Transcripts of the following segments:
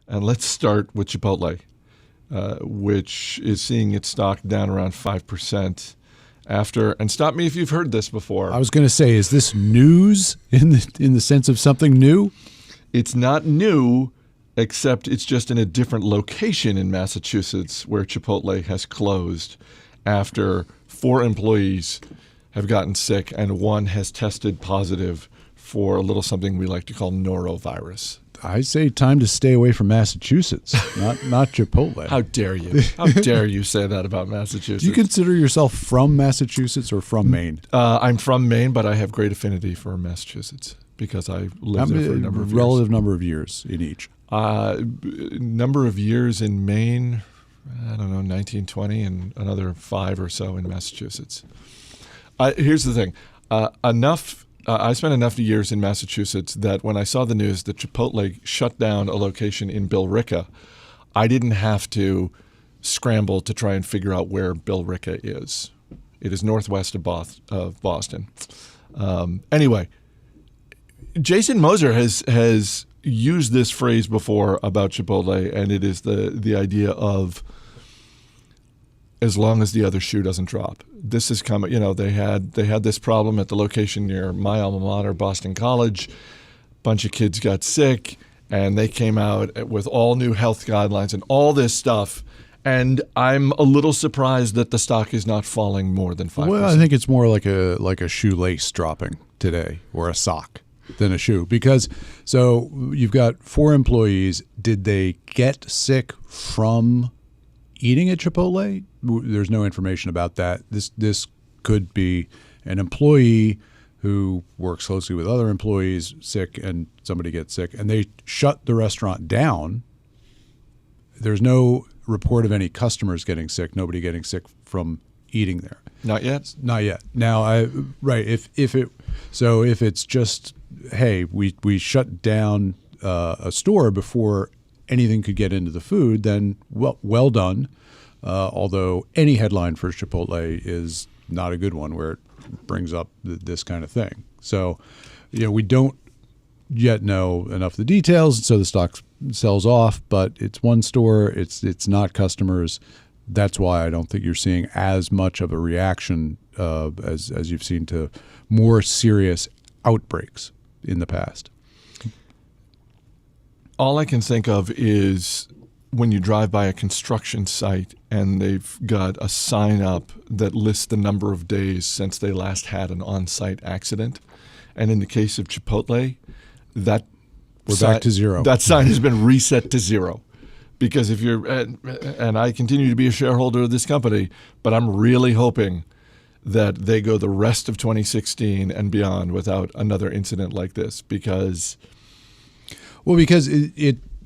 And let's start with Chipotle, which is seeing its stock down around 5% after. And stop me if you've heard this before. I was going to say, is this news in the sense of something new? It's not new, except it's just in a different location in Massachusetts where Chipotle has closed after 4 employees have gotten sick and 1 has tested positive for a little something we like to call norovirus. I say time to stay away from Massachusetts, not Chipotle. How dare you? How dare you say that about Massachusetts? Do you consider yourself from Massachusetts or from Maine? I'm from Maine, but I have great affinity for Massachusetts because I lived there for a number of years. Relative number of years in each? Number of years in Maine, I don't know, 1920, and another 5 or so in Massachusetts. Here's the thing. I spent enough years in Massachusetts that when I saw the news that Chipotle shut down a location in Billerica, I didn't have to scramble to try and figure out where Billerica is. It is northwest of Boston. Anyway, Jason Moser has used this phrase before about Chipotle, and it is the idea of as long as the other shoe doesn't drop. This is coming. They had this problem at the location near my alma mater, Boston College. Bunch of kids got sick, and they came out with all new health guidelines and all this stuff. And I'm a little surprised that the stock is not falling more than 5%. Well, I think it's more like a shoelace dropping today, or a sock, than a shoe. Because so you've got 4 employees. Did they get sick from eating at Chipotle? There's no information about that. This could be an employee who works closely with other employees sick, and somebody gets sick, and they shut the restaurant down. There's no report of any customers getting sick, nobody getting sick from eating there. Not yet? Not yet. Now, if it's just, hey, we shut down a store before anything could get into the food, then well done. Although any headline for Chipotle is not a good one where it brings up this kind of thing. So, we don't yet know enough of the details, so the stock sells off, but it's one store, it's not customers. That's why I don't think you're seeing as much of a reaction as you've seen to more serious outbreaks in the past. All I can think of is when you drive by a construction site and they've got a sign up that lists the number of days since they last had an on-site accident. And in the case of Chipotle, we're back to 0. That sign has been reset to 0. Because if you're, and I continue to be a shareholder of this company, but I'm really hoping that they go the rest of 2016 and beyond without another incident like this. Because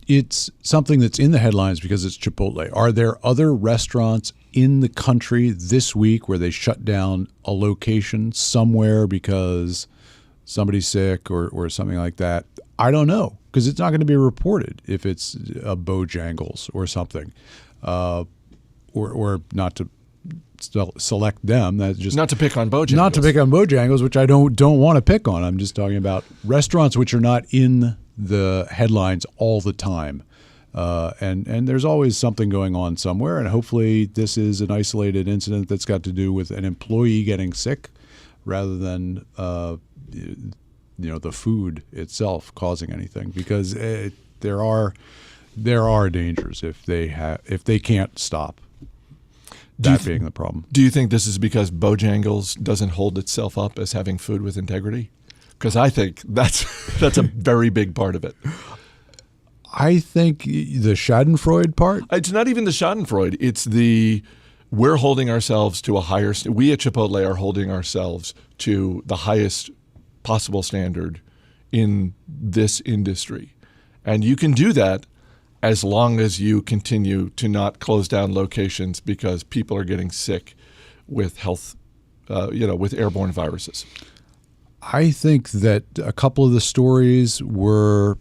it's something that's in the headlines because it's Chipotle. Are there other restaurants in the country this week where they shut down a location somewhere because somebody's sick or something like that? I don't know, because it's not going to be reported if it's a Bojangles or something, or not to select them. That's just not to pick on Bojangles. Not to pick on Bojangles, which I don't want to pick on. I'm just talking about restaurants which are not in the headlines all the time. And there's always something going on somewhere, and hopefully this is an isolated incident that's got to do with an employee getting sick rather than the food itself causing anything, because there are dangers if they can't stop. That being the problem. Do you think this is because Bojangles doesn't hold itself up as having food with integrity? Because I think that's a very big part of it. I think the Schadenfreude part? It's not even the Schadenfreude. It's we're holding ourselves to a higher – we at Chipotle are holding ourselves to the highest possible standard in this industry. And you can do that as long as you continue to not close down locations because people are getting sick with with airborne viruses. I think that a couple of the stories were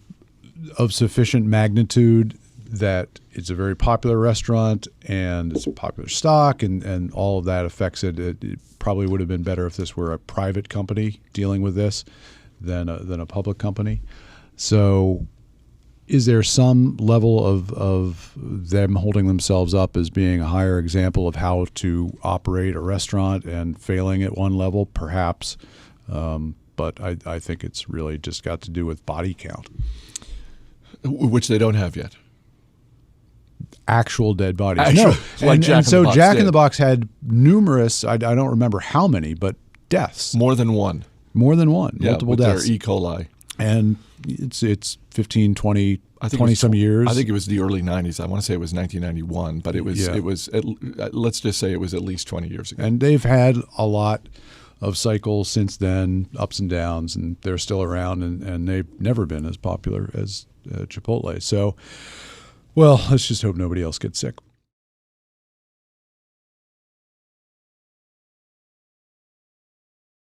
of sufficient magnitude that it's a very popular restaurant and it's a popular stock, and all of that affects it. It probably would have been better if this were a private company dealing with this than a public company. So is there some level of them holding themselves up as being a higher example of how to operate a restaurant and failing at one level? Perhaps. But I think it's really just got to do with body count. Which they don't have yet. Actual dead bodies. Actual, No. like and, Jack and in so the Box Jack in did. the Box had numerous, I don't remember how many, but deaths. More than one. More than one. Multiple with deaths. their E. coli. And it's 15, 20, I think 20 it was, some years. I think it was the early 90s. I want to say it was 1991, but it was Yeah. let's just say it was at least 20 years ago. And they've had a lot of cycles since then, ups and downs, and they're still around, and they've never been as popular as Chipotle. So, well, let's just hope nobody else gets sick.